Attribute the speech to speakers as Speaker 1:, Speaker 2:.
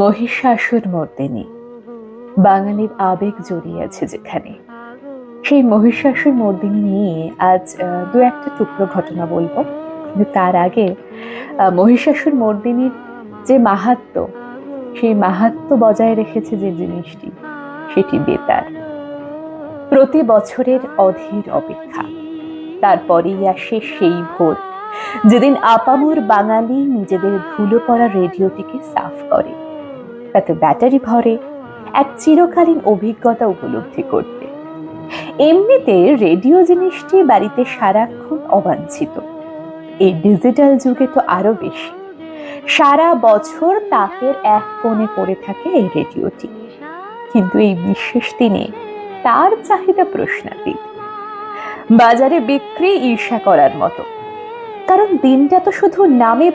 Speaker 1: মহিষাসুর মর্দিনী, বাঙালির আবেগ জড়িয়ে আছে যেখানে। সেই মহিষাসুর মর্দিনী নিয়ে আজ দু একটা টুকরো ঘটনা বলবো, কিন্তু তার আগে মহিষাসুর মর্দিনীর যে মাহাত্ম্য, সেই মাহাত্ম্য বজায় রেখেছে যে জিনিসটি, সেটি বেতার। প্রতি বছরের অধীর অপেক্ষা, তারপরেই আসে সেই ভোর যেদিন আপামর বাঙালি নিজেদের ধুলো পড়া রেডিওটিকে সাফ করে, তাতে ব্যাটারি ভরে এক চিরকালীন অভিজ্ঞতা উপলব্ধি করতে। এমনিতে রেডিও জিনিসটি বাড়িতে সারাক্ষণ অবাঞ্ছিত, এই ডিজিটাল যুগে তো আরো বেশি। সারা বছর তাকের এক কোণে পড়ে থাকে এই রেডিওটি, কিন্তু এই বিশেষ দিনে তার চাহিদা প্রশ্নাতীত। বাজারে বিক্রি ঈর্ষা করার মতো, কারণ দিনটা তো শুধু নামে